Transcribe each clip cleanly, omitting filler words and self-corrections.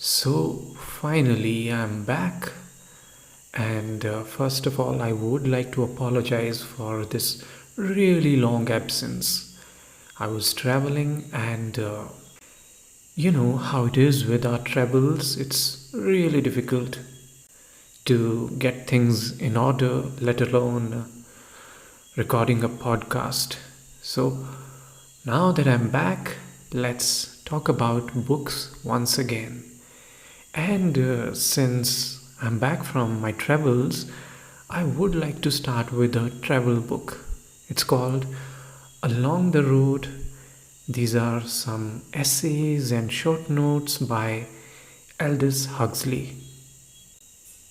So finally, I'm back, and first of all, I would like to apologize for this really long absence. I was traveling, and you know how it is with our travels, it's really difficult to get things in order, let alone recording a podcast. So now that I'm back, let's talk about books once again. And since I'm back from my travels, I would like to start with a travel book. It's called Along the Road. These are some essays and short notes by Aldous Huxley.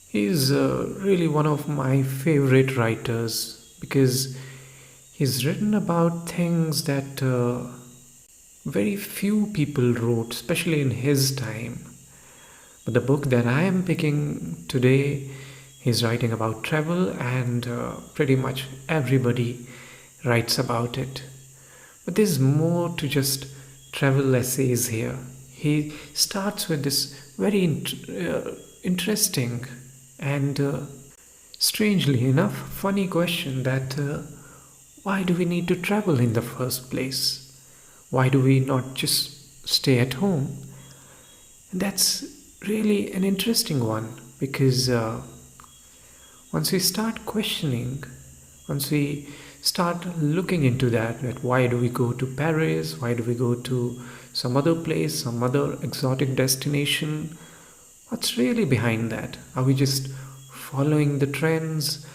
He's really one of my favorite writers because he's written about things that very few people wrote, especially in his time. But the book that I am picking today, he's writing about travel, and pretty much everybody writes about it. But there's more to just travel essays here. He starts with this very interesting and strangely enough funny question that why do we need to travel in the first place? Why do we not just stay at home? And that's really an interesting one because once we start questioning, once we start looking into that why do we go to Paris, why do we go to some other place, some other exotic destination, what's really behind that? Are we just following the trends?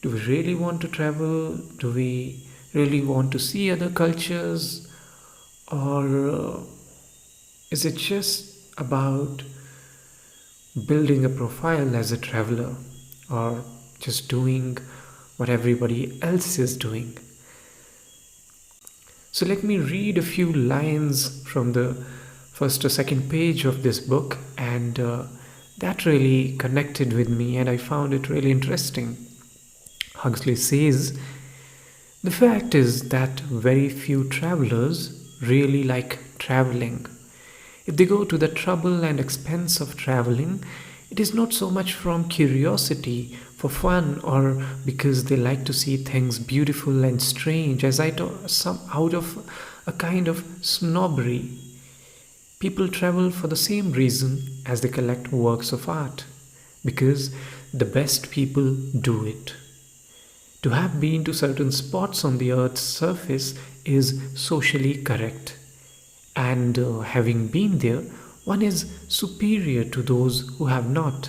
Do we really want to travel? Do we really want to see other cultures? Or is it just about building a profile as a traveler, or just doing what everybody else is doing? So let me read a few lines from the first or second page of this book, and that really connected with me and I found it really interesting. Huxley says, "The fact is that very few travelers really like traveling. If they go to the trouble and expense of traveling, it is not so much from curiosity, for fun, or because they like to see things beautiful and strange, as some out of a kind of snobbery. People travel for the same reason as they collect works of art, because the best people do it. To have been to certain spots on the earth's surface is socially correct, and having been there, one is superior to those who have not.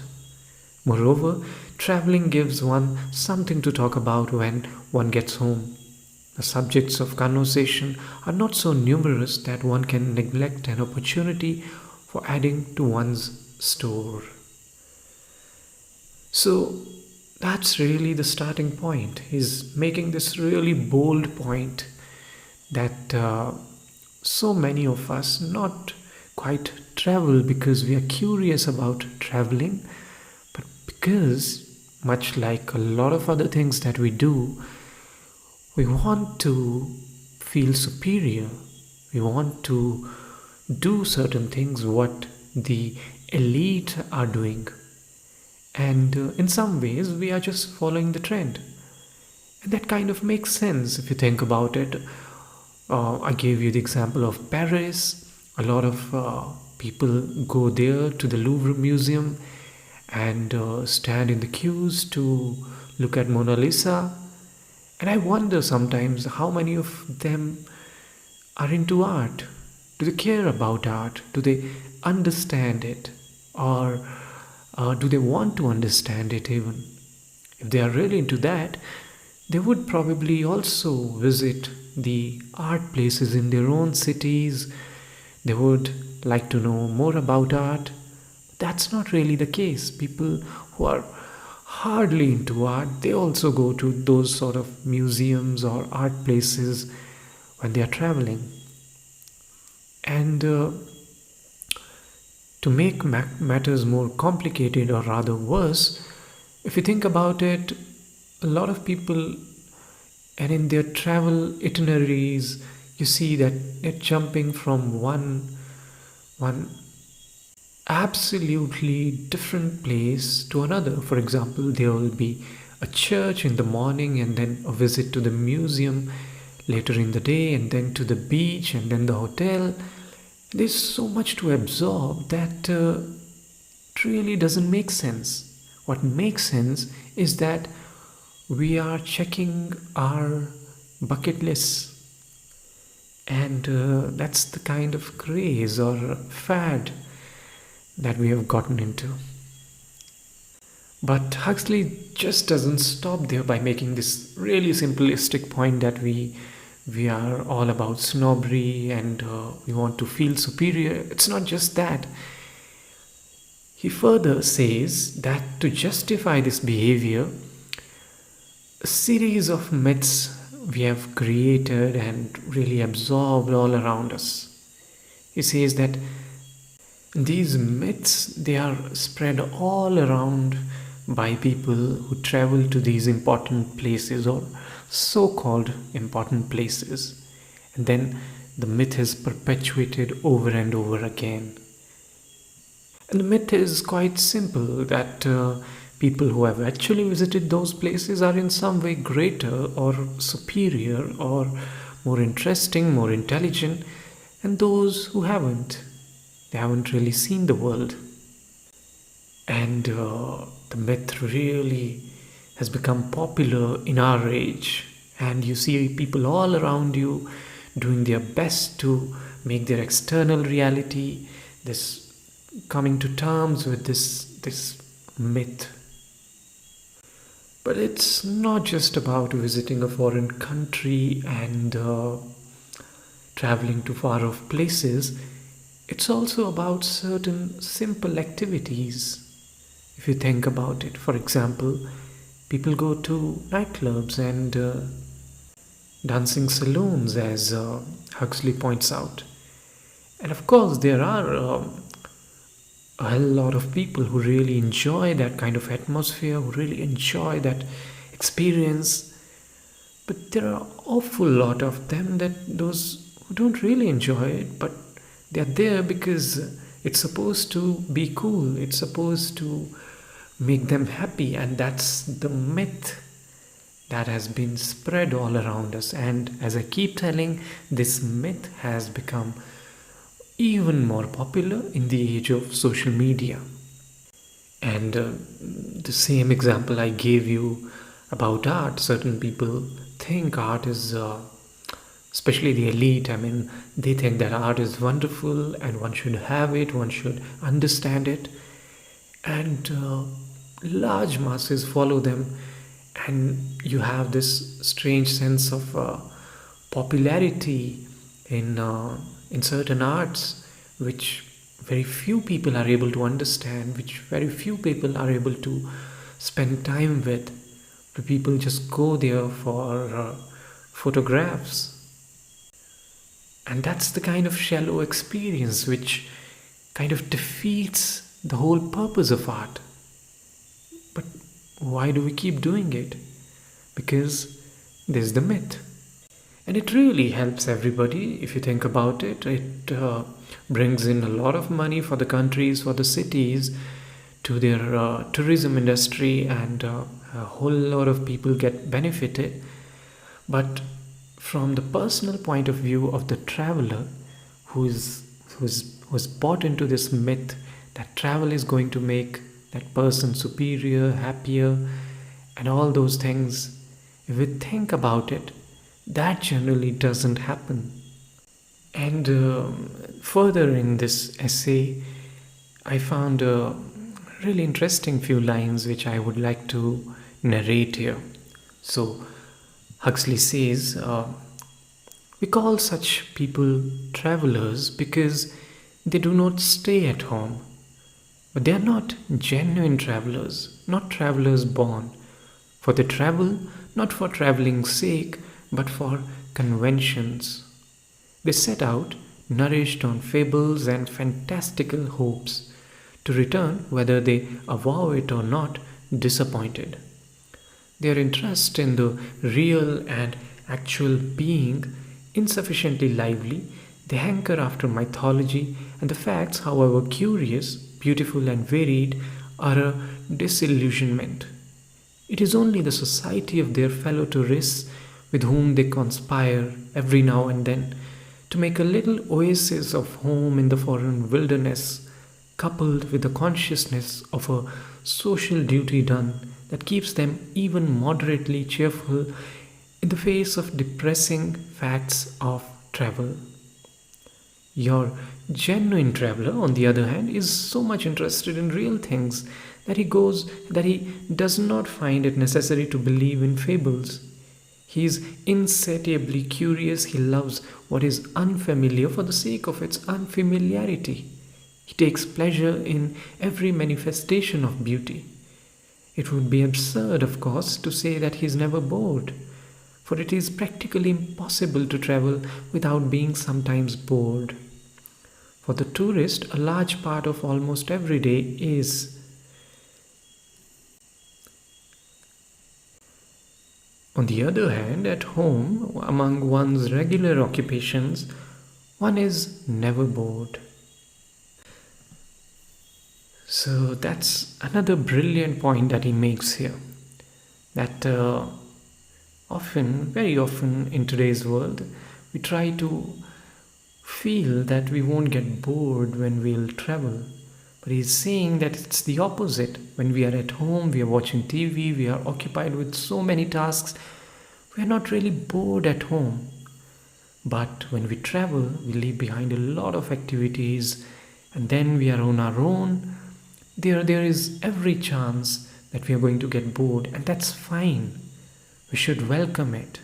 Moreover, traveling gives one something to talk about when one gets home. The subjects of conversation are not so numerous that one can neglect an opportunity for adding to one's store." So that's really the starting point. He's making this really bold point that so many of us not quite travel because we are curious about traveling, but because, much like a lot of other things that we do, we want to feel superior. We want to do certain things what the elite are doing. And in some ways, we are just following the trend. And that kind of makes sense if you think about it. I gave you the example of Paris. A lot of people go there to the Louvre Museum and stand in the queues to look at Mona Lisa. And I wonder sometimes how many of them are into art. Do they care about art? Do they understand it? Or do they want to understand it even? If they are really into that, they would probably also visit the art places in their own cities. They would like to know more about art. That's not really the case. People who are hardly into art, they also go to those sort of museums or art places when they are traveling. And to make matters more complicated, or rather worse, if you think about it, a lot of people, and in their travel itineraries, you see that they're jumping from one absolutely different place to another. For example, there will be a church in the morning, and then a visit to the museum later in the day, and then to the beach, and then the hotel. There's so much to absorb that it really doesn't make sense. What makes sense is that we are checking our bucket lists, and that's the kind of craze or fad that we have gotten into. But Huxley just doesn't stop there by making this really simplistic point that we are all about snobbery and we want to feel superior. It's not just that. He further says that to justify this behavior, a series of myths we have created and really absorbed all around us. He says that these myths, they are spread all around by people who travel to these important places or so-called important places, and then the myth is perpetuated over and over again. And the myth is quite simple that people who have actually visited those places are in some way greater or superior or more interesting, more intelligent, and those who haven't, they haven't really seen the world. And the myth really has become popular in our age, and you see people all around you doing their best to make their external reality this coming to terms with this myth. But it's not just about visiting a foreign country and traveling to far off places. It's also about certain simple activities. If you think about it, for example, people go to nightclubs and dancing saloons, as Huxley points out. And of course, there are a hell lot of people who really enjoy that kind of atmosphere, who really enjoy that experience. But there are awful lot of them that those who don't really enjoy it, but they are there because it's supposed to be cool. It's supposed to make them happy, and that's the myth that has been spread all around us. And as I keep telling, this myth has become even more popular in the age of social media. And the same example I gave you about art, certain people think art is, especially the elite, I mean, they think that art is wonderful and one should have it, one should understand it. And large masses follow them, and you have this strange sense of popularity in certain arts, which very few people are able to understand, which very few people are able to spend time with. The people just go there for photographs, and that's the kind of shallow experience which kind of defeats the whole purpose of art. But why do we keep doing it? Because there's the myth. And it really helps everybody if you think about it. It brings in a lot of money for the countries, for the cities, to their tourism industry, and a whole lot of people get benefited. But from the personal point of view of the traveler who's bought into this myth that travel is going to make that person superior, happier, and all those things, if we think about it, that generally doesn't happen. And further in this essay, I found a really interesting few lines which I would like to narrate here. So, Huxley says, we call such people travelers because they do not stay at home. But they are not genuine travelers, not travelers born. For they travel not for traveling's sake, but for conventions. They set out, nourished on fables and fantastical hopes, to return, whether they avow it or not, disappointed. Their interest in the real and actual being insufficiently lively, they hanker after mythology And the facts, however curious, beautiful, and varied, are a disillusionment. It is only the society of their fellow tourists with whom they conspire every now and then to make a little oasis of home in the foreign wilderness, coupled with the consciousness of a social duty done that keeps them even moderately cheerful in the face of depressing facts of travel. Your genuine traveler, on the other hand, is so much interested in real things that he does not find it necessary to believe in fables. He is insatiably curious. He loves what is unfamiliar for the sake of its unfamiliarity. He takes pleasure in every manifestation of beauty. It would be absurd, of course, to say that he is never bored, for it is practically impossible to travel without being sometimes bored. For the tourist, a large part of almost every day is. On the other hand, at home, among one's regular occupations, one is never bored. So that's another brilliant point that he makes here. That very often in today's world, we try to feel that we won't get bored when we'll travel. But he's saying that it's the opposite. When we are at home, we are watching TV, we are occupied with so many tasks, we are not really bored at home. But when we travel, we leave behind a lot of activities and then we are on our own. There is every chance that we are going to get bored, and that's fine. We should welcome it.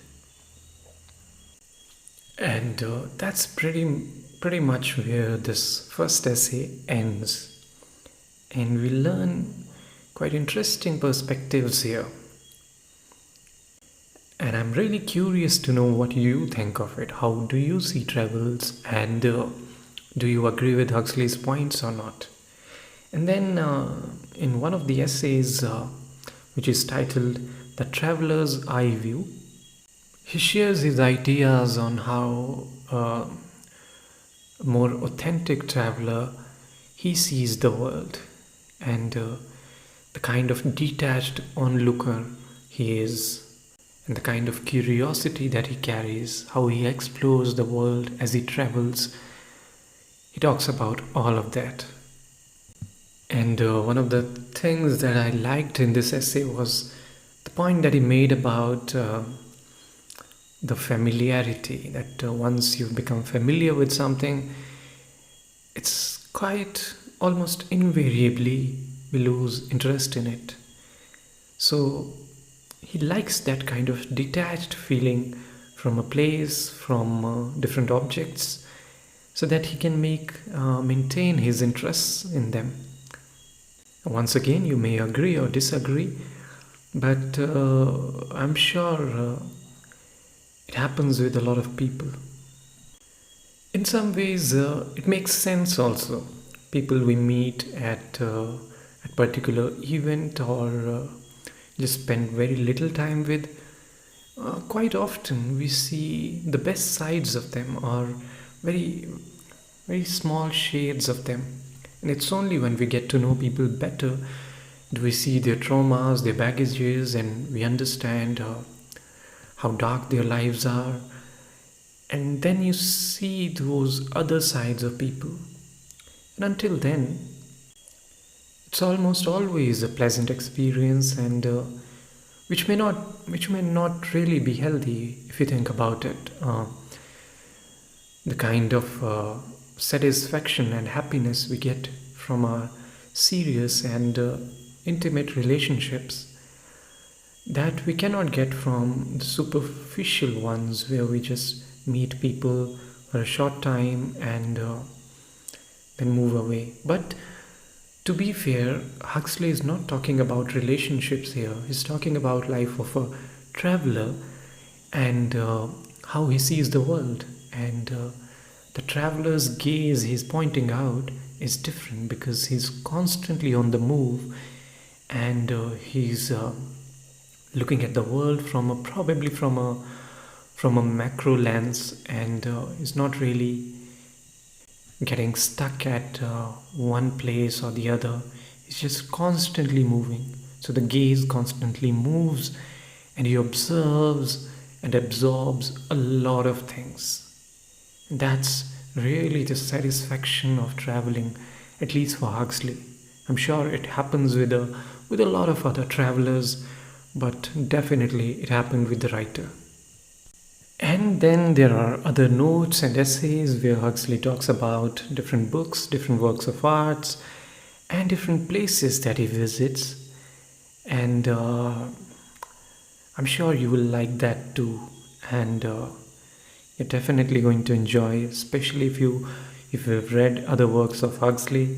And that's pretty much where this first essay ends. And we learn quite interesting perspectives here. And I'm really curious to know what you think of it. How do you see travels? And do you agree with Huxley's points or not? And then in one of the essays, which is titled The Traveler's Eye View, he shares his ideas on how a more authentic traveler, he sees the world, and the kind of detached onlooker he is, and the kind of curiosity that he carries, how he explores the world as he travels. He talks about all of that. And one of the things that I liked in this essay was the point that he made about the familiarity, that once you've become familiar with something, it's quite almost invariably we lose interest in it. So he likes that kind of detached feeling from a place, from different objects, so that he can maintain his interests in them. Once again, you may agree or disagree, but I'm sure it happens with a lot of people. In some ways, it makes sense also. People we meet at a particular event or just spend very little time with, quite often we see the best sides of them or very, very small shades of them. And it's only when we get to know people better do we see their traumas, their baggages, and we understand how dark their lives are. And then you see those other sides of people. And until then, it's almost always a pleasant experience, and which may not really be healthy if you think about it. The kind of satisfaction and happiness we get from our serious and intimate relationships that we cannot get from the superficial ones where we just meet people for a short time and then move away. But to be fair, Huxley is not talking about relationships here. He's talking about life of a traveler and how he sees the world. And the traveler's gaze he's pointing out is different because he's constantly on the move, and he's looking at the world probably from a macro lens, and is not really getting stuck at one place or the other. It's just constantly moving. So the gaze constantly moves and he observes and absorbs a lot of things. That's really the satisfaction of traveling, at least for Huxley. I'm sure it happens with a lot of other travelers, but definitely it happened with the writer. And then there are other notes and essays where Huxley talks about different books, different works of arts, and different places that he visits. And I'm sure you will like that too. And you're definitely going to enjoy, especially if you've read other works of Huxley,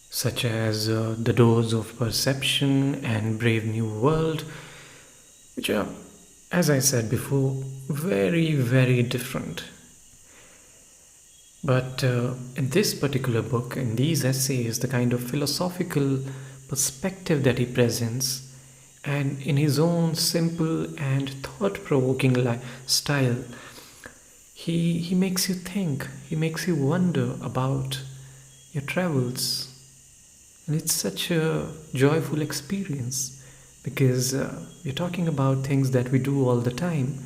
such as The Doors of Perception and Brave New World, which are, as I said before, very, very different. But in this particular book, in these essays, the kind of philosophical perspective that he presents, and in his own simple and thought provoking style, he makes you think, he makes you wonder about your travels. And it's such a joyful experience because we're talking about things that we do all the time,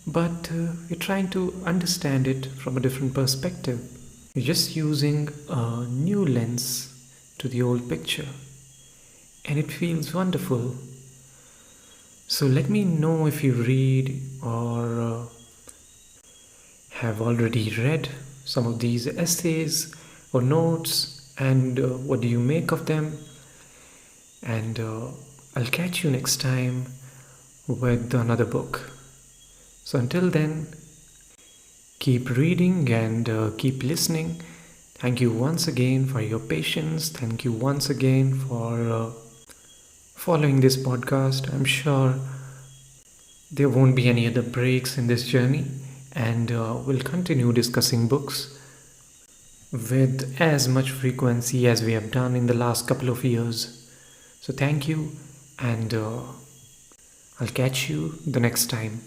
but we're trying to understand it from a different perspective. You're just using a new lens to the old picture, and it feels wonderful. So let me know if you read or have already read some of these essays or notes, and what do you make of them? And I'll catch you next time with another book. So until then, keep reading and keep listening. Thank you once again for your patience. Thank you once again for following this podcast. I'm sure there won't be any other breaks in this journey, and we'll continue discussing books with as much frequency as we have done in the last couple of years. So thank you, and I'll catch you the next time.